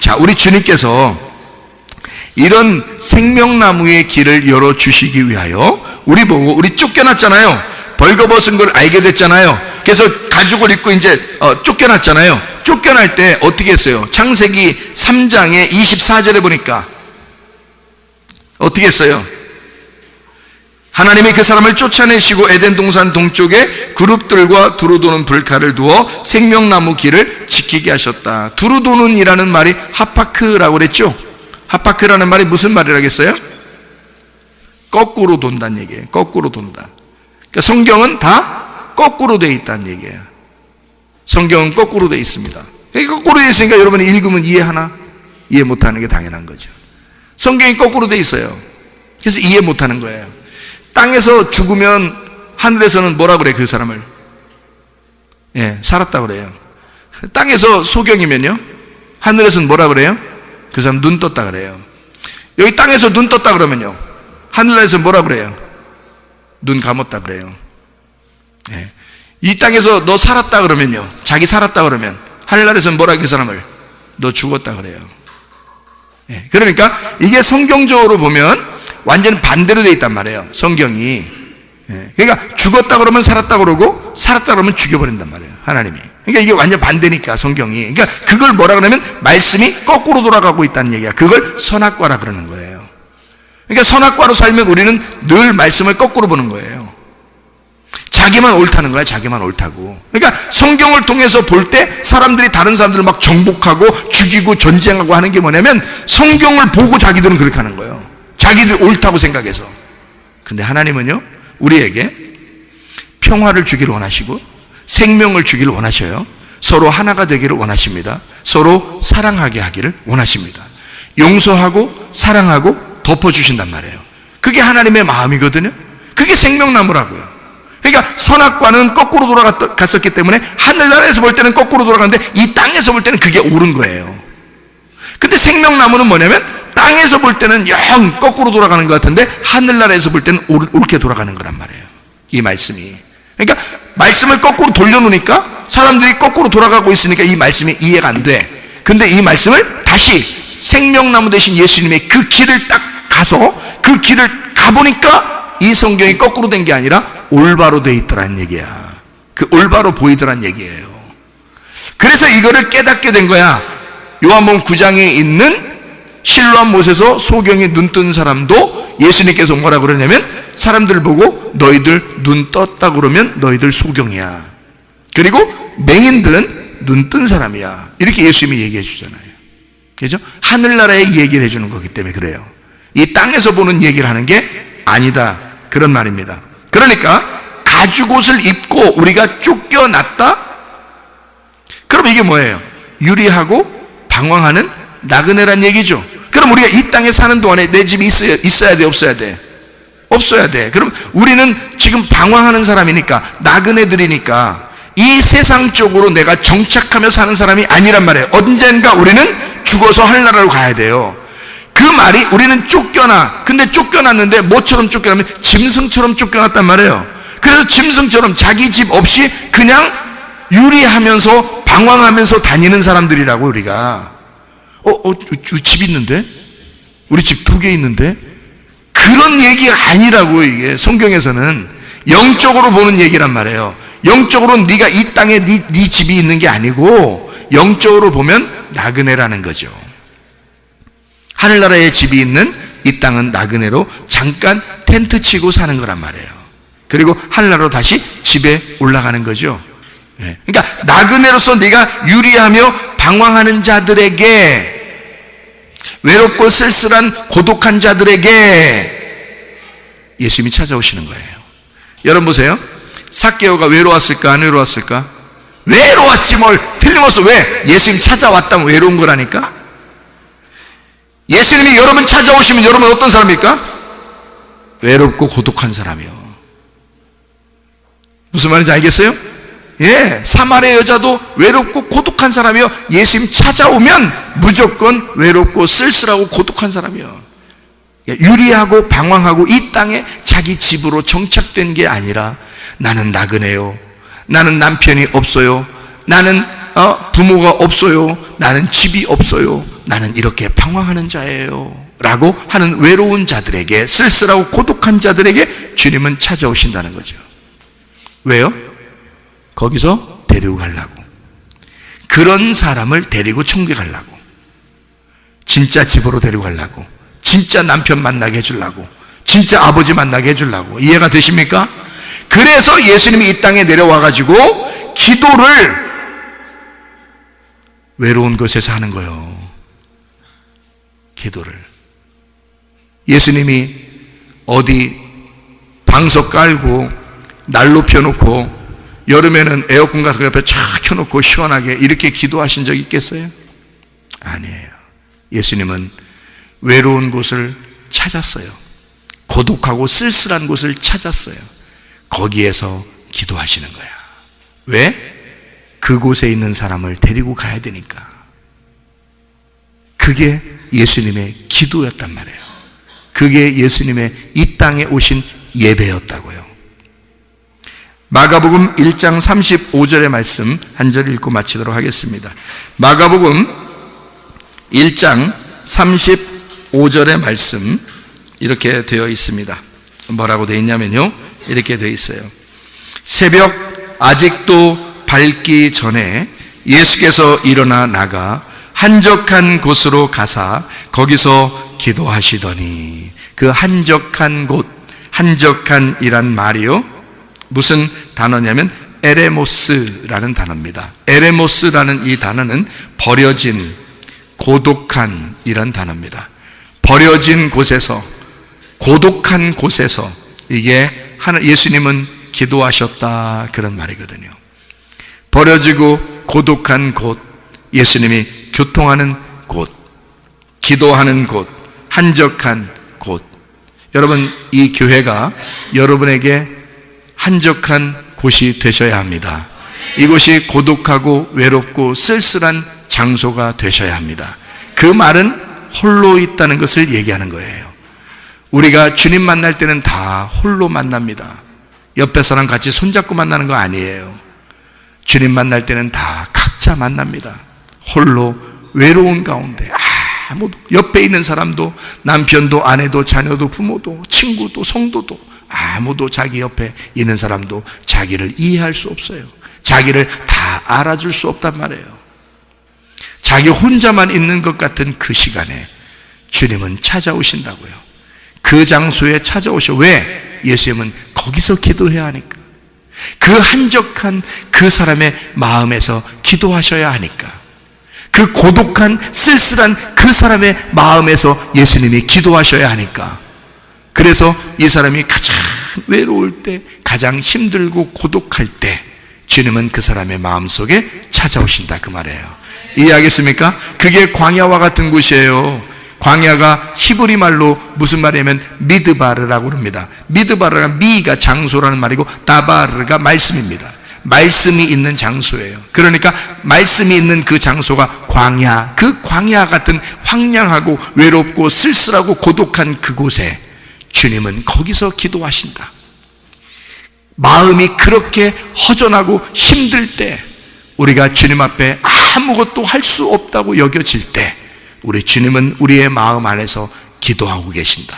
자, 우리 주님께서 이런 생명나무의 길을 열어주시기 위하여 우리 보고, 우리 쫓겨났잖아요. 벌거벗은 걸 알게 됐잖아요. 그래서 가죽을 입고 이제 쫓겨났잖아요. 쫓겨날 때 어떻게 했어요? 창세기 3장의 24절에 보니까 어떻게 했어요? 하나님이 그 사람을 쫓아내시고 에덴 동산 동쪽에 그룹들과 두루 도는 불칼을 두어 생명나무 길을 지키게 하셨다. 두루 도는 이라는 말이 하파크라고 그랬죠? 하파크라는 말이 무슨 말이라겠어요? 거꾸로 돈다는 얘기예요. 거꾸로 돈다. 그러니까 성경은 다 거꾸로 되어 있다는 얘기예요. 성경은 거꾸로 되어 있습니다. 거꾸로 되어 있으니까 여러분이 읽으면 이해하나? 이해 못하는 게 당연한 거죠. 성경이 거꾸로 되어 있어요. 그래서 이해 못하는 거예요. 땅에서 죽으면 하늘에서는 뭐라 그래, 그 사람을? 예, 살았다 그래요. 땅에서 소경이면요, 하늘에서는 뭐라 그래요? 그 사람 눈 떴다 그래요. 여기 땅에서 눈 떴다 그러면요, 하늘나라에서 뭐라 그래요? 눈 감았다 그래요. 예. 이 땅에서 너 살았다 그러면요, 자기 살았다 그러면 하늘나라에서는 뭐라 그 사람을? 너 죽었다 그래요. 예. 그러니까 이게 성경적으로 보면 완전 반대로 되어 있단 말이에요, 성경이. 예. 그러니까 죽었다 그러면 살았다 그러고 살았다 그러면 죽여버린단 말이에요, 하나님이. 그러니까 이게 완전 반대니까, 성경이. 그러니까 그걸 뭐라 그러면 말씀이 거꾸로 돌아가고 있다는 얘기야. 그걸 선악과라 그러는 거예요. 그러니까 선악과로 살면 우리는 늘 말씀을 거꾸로 보는 거예요. 자기만 옳다는 거야, 자기만 옳다고. 그러니까 성경을 통해서 볼 때 사람들이 다른 사람들을 막 정복하고 죽이고 전쟁하고 하는 게 뭐냐면 성경을 보고 자기들은 그렇게 하는 거예요. 자기들 옳다고 생각해서. 근데 하나님은요, 우리에게 평화를 주기를 원하시고 생명을 주기를 원하셔요. 서로 하나가 되기를 원하십니다. 서로 사랑하게 하기를 원하십니다. 용서하고 사랑하고 덮어주신단 말이에요. 그게 하나님의 마음이거든요. 그게 생명나무라고요. 그러니까 선악과는 거꾸로 돌아갔었기 때문에 하늘나라에서 볼 때는 거꾸로 돌아가는데 이 땅에서 볼 때는 그게 옳은 거예요. 근데 생명나무는 뭐냐면 땅에서 볼 때는 영 거꾸로 돌아가는 것 같은데 하늘나라에서 볼 때는 옳게 돌아가는 거란 말이에요, 이 말씀이. 그러니까 말씀을 거꾸로 돌려놓으니까 사람들이 거꾸로 돌아가고 있으니까 이 말씀이 이해가 안 돼. 근데 이 말씀을 다시 생명나무 되신 예수님의 그 길을 딱 가서 그 길을 가보니까 이 성경이 거꾸로 된 게 아니라 올바로 돼 있더란 얘기야. 그 올바로 보이더란 얘기예요. 그래서 이거를 깨닫게 된 거야. 요한복음 9장에 있는 실로암 못에서 소경이 눈 뜬 사람도 예수님께서 뭐라 그러냐면 사람들 보고 너희들 눈 떴다 그러면 너희들 소경이야. 그리고 맹인들은 눈 뜬 사람이야. 이렇게 예수님이 얘기해 주잖아요. 그죠? 하늘나라의 얘기를 해주는 거기 때문에 그래요. 이 땅에서 보는 얘기를 하는 게 아니다, 그런 말입니다. 그러니까 가죽옷을 입고 우리가 쫓겨났다? 그럼 이게 뭐예요? 유리하고 방황하는 나그네란 얘기죠. 그럼 우리가 이 땅에 사는 동안에 내 집이 있어야 돼, 없어야 돼? 없어야 돼. 그럼 우리는 지금 방황하는 사람이니까, 나그네들이니까 이 세상 쪽으로 내가 정착하며 사는 사람이 아니란 말이에요. 언젠가 우리는 죽어서 하늘나라로 가야 돼요. 그 말이 우리는 쫓겨나. 근데 쫓겨났는데 뭐처럼 쫓겨나면 짐승처럼 쫓겨났단 말이에요. 그래서 짐승처럼 자기 집 없이 그냥 유리하면서 방황하면서 다니는 사람들이라고. 우리가 집 있는데? 우리 집 2개 있는데? 그런 얘기가 아니라고. 이게 성경에서는 영적으로 보는 얘기란 말이에요. 영적으로는 네가 이 땅에 네 집이 있는 게 아니고 영적으로 보면 나그네라는 거죠. 하늘나라에 집이 있는 이 땅은 나그네로 잠깐 텐트 치고 사는 거란 말이에요. 그리고 하늘나라로 다시 집에 올라가는 거죠. 그러니까 나그네로서 네가 유리하며 방황하는 자들에게, 외롭고 쓸쓸한 고독한 자들에게 예수님이 찾아오시는 거예요. 여러분 보세요. 삭개오가 외로웠을까, 안 외로웠을까? 외로웠지 뭘. 틀림없어. 왜? 예수님 찾아왔다면 외로운 거라니까. 예수님이 여러분 찾아오시면 여러분 어떤 사람입니까? 외롭고 고독한 사람이요. 무슨 말인지 알겠어요? 예, 사마리아 여자도 외롭고 고독한 사람이요. 예수님 찾아오면 무조건 외롭고 쓸쓸하고 고독한 사람이요. 유리하고 방황하고 이 땅에 자기 집으로 정착된 게 아니라, 나는 나그네요, 나는 남편이 없어요, 나는 부모가 없어요, 나는 집이 없어요, 나는 이렇게 방황하는 자예요 라고 하는 외로운 자들에게, 쓸쓸하고 고독한 자들에게 주님은 찾아오신다는 거죠. 왜요? 거기서 데리고 가려고. 그런 사람을 데리고 천국에 가려고. 진짜 집으로 데리고 가려고. 진짜 남편 만나게 해주려고. 진짜 아버지 만나게 해주려고. 이해가 되십니까? 그래서 예수님이 이 땅에 내려와가지고 기도를 외로운 곳에서 하는 거예요. 기도를. 예수님이 어디 방석 깔고 난로 펴놓고 여름에는 에어컨 같은 거 옆에 쫙 켜놓고 시원하게 이렇게 기도하신 적 있겠어요? 아니에요. 예수님은 외로운 곳을 찾았어요. 고독하고 쓸쓸한 곳을 찾았어요. 거기에서 기도하시는 거야. 왜? 그곳에 있는 사람을 데리고 가야 되니까. 그게 예수님의 기도였단 말이에요. 그게 예수님의 이 땅에 오신 예배였다고요. 마가복음 1장 35절의 말씀 한 절 읽고 마치도록 하겠습니다. 마가복음 1장 35절의 말씀 이렇게 되어 있습니다. 뭐라고 되어 있냐면요, 이렇게 되어 있어요. 새벽 아직도 밝기 전에 예수께서 일어나 나가 한적한 곳으로 가사 거기서 기도하시더니, 그 한적한 곳, 한적한이란 말이요, 무슨 단어냐면 에레모스라는 단어입니다. 에레모스라는 이 단어는 버려진, 고독한 이란 단어입니다. 버려진 곳에서, 고독한 곳에서, 이게 예수님은 기도하셨다 그런 말이거든요. 버려지고 고독한 곳, 예수님이 교통하는 곳, 기도하는 곳, 한적한 곳. 여러분, 이 교회가 여러분에게 한적한 곳이 되셔야 합니다. 이곳이 고독하고 외롭고 쓸쓸한 장소가 되셔야 합니다. 그 말은 홀로 있다는 것을 얘기하는 거예요. 우리가 주님 만날 때는 다 홀로 만납니다. 옆에 사람 같이 손잡고 만나는 거 아니에요. 주님 만날 때는 다 각자 만납니다. 홀로 외로운 가운데 아무도, 옆에 있는 사람도, 남편도, 아내도, 자녀도, 부모도, 친구도, 성도도, 아무도 자기 옆에 있는 사람도 자기를 이해할 수 없어요. 자기를 다 알아줄 수 없단 말이에요. 자기 혼자만 있는 것 같은 그 시간에 주님은 찾아오신다고요. 그 장소에 찾아오셔. 왜? 예수님은 거기서 기도해야 하니까. 그 한적한 그 사람의 마음에서 기도하셔야 하니까. 그 고독한 쓸쓸한 그 사람의 마음에서 예수님이 기도하셔야 하니까. 그래서 이 사람이 가장 외로울 때, 가장 힘들고 고독할 때 주님은 그 사람의 마음속에 찾아오신다 그 말이에요. 이해하겠습니까? 그게 광야와 같은 곳이에요. 광야가 히브리 말로 무슨 말이냐면 미드바르라고 합니다. 미드바르가 미가 장소라는 말이고 다바르가 말씀입니다. 말씀이 있는 장소예요. 그러니까 말씀이 있는 그 장소가 광야, 그 광야 같은 황량하고 외롭고 쓸쓸하고 고독한 그곳에 주님은 거기서 기도하신다. 마음이 그렇게 허전하고 힘들 때, 우리가 주님 앞에 아무것도 할 수 없다고 여겨질 때 우리 주님은 우리의 마음 안에서 기도하고 계신다.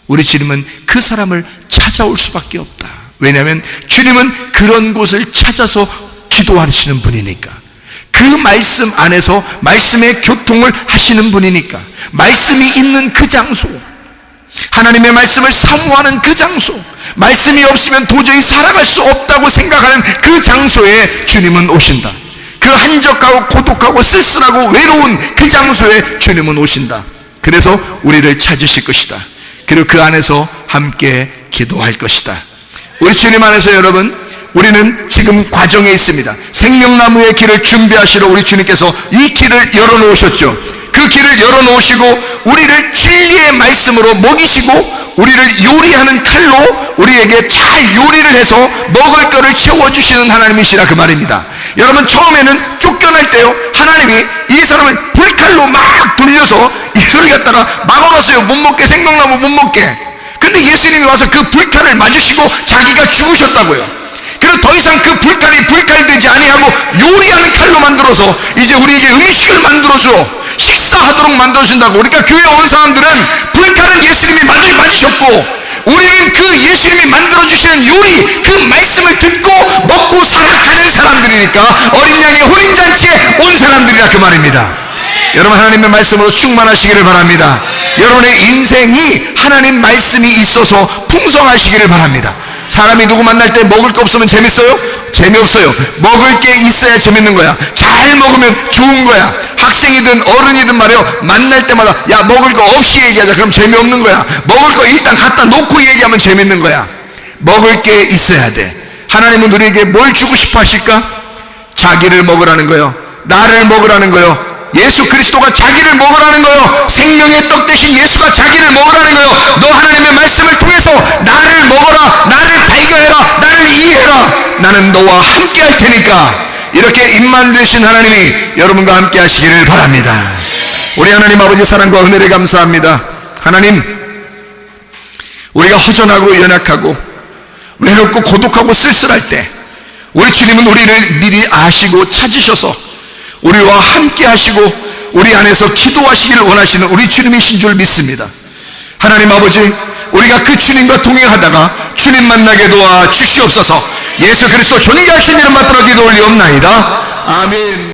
우리 주님은 그 사람을 찾아올 수밖에 없다. 왜냐하면 주님은 그런 곳을 찾아서 기도하시는 분이니까. 그 말씀 안에서 말씀의 교통을 하시는 분이니까. 말씀이 있는 그 장소, 하나님의 말씀을 사모하는 그 장소, 말씀이 없으면 도저히 살아갈 수 없다고 생각하는 그 장소에 주님은 오신다. 그 한적하고 고독하고 쓸쓸하고 외로운 그 장소에 주님은 오신다. 그래서 우리를 찾으실 것이다. 그리고 그 안에서 함께 기도할 것이다. 우리 주님 안에서 여러분, 우리는 지금 과정에 있습니다. 생명나무의 길을 준비하시러 우리 주님께서 이 길을 열어놓으셨죠. 그 길을 열어놓으시고 우리를 진리의 말씀으로 먹이시고 우리를 요리하는 칼로 우리에게 잘 요리를 해서 먹을 거를 채워주시는 하나님이시라 그 말입니다. 여러분, 처음에는 쫓겨날 때요, 하나님이 이 사람을 불칼로 막 돌려서 이걸 갖다가 막아놨어요. 못 먹게, 생명나무 못 먹게. 근데 예수님이 와서 그 불칼을 맞으시고 자기가 죽으셨다고요. 그래서 더 이상 그 불칼이 불칼되지 아니하고 요리하는 칼로 만들어서 이제 우리에게 음식을 만들어줘, 식사 역사하도록 만들어준다고. 그러니까 교회에 온 사람들은 불칼은 예수님이 맞으셨고, 우리는 그 예수님이 만들어주시는 요리, 그 말씀을 듣고 먹고 살아가는 사람들이니까 어린 양의 혼인잔치에 온 사람들이라 그 말입니다. 여러분, 하나님의 말씀으로 충만하시기를 바랍니다. 여러분의 인생이 하나님 말씀이 있어서 풍성하시기를 바랍니다. 사람이 누구 만날 때 먹을 거 없으면 재밌어요? 재미없어요. 먹을 게 있어야 재밌는 거야. 잘 먹으면 좋은 거야. 학생이든 어른이든 말이에요, 만날 때마다 야, 먹을 거 없이 얘기하자. 그럼 재미없는 거야. 먹을 거 일단 갖다 놓고 얘기하면 재밌는 거야. 먹을 게 있어야 돼. 하나님은 우리에게 뭘 주고 싶어 하실까? 자기를 먹으라는 거요, 나를 먹으라는 거요, 예수 그리스도가 자기를 먹으라는 거요, 생명의 떡 대신 예수가 자기를 먹으라는 거요. 너 하나님의 말씀을 통해서 나를 먹어라, 나를 발견해라, 나를 이해해라. 나는 너와 함께 할 테니까. 이렇게 입만 되신 하나님이 여러분과 함께 하시기를 바랍니다. 우리 하나님 아버지 사랑과 은혜를 감사합니다. 하나님, 우리가 허전하고 연약하고 외롭고 고독하고 쓸쓸할 때 우리 주님은 우리를 미리 아시고 찾으셔서 우리와 함께 하시고 우리 안에서 기도하시기를 원하시는 우리 주님이신 줄 믿습니다. 하나님 아버지, 우리가 그 주님과 동행하다가 주님 만나게 도와 주시옵소서. 예수 그리스도 존귀하신 이름 받들어 기도 올리옵나이다. 아멘.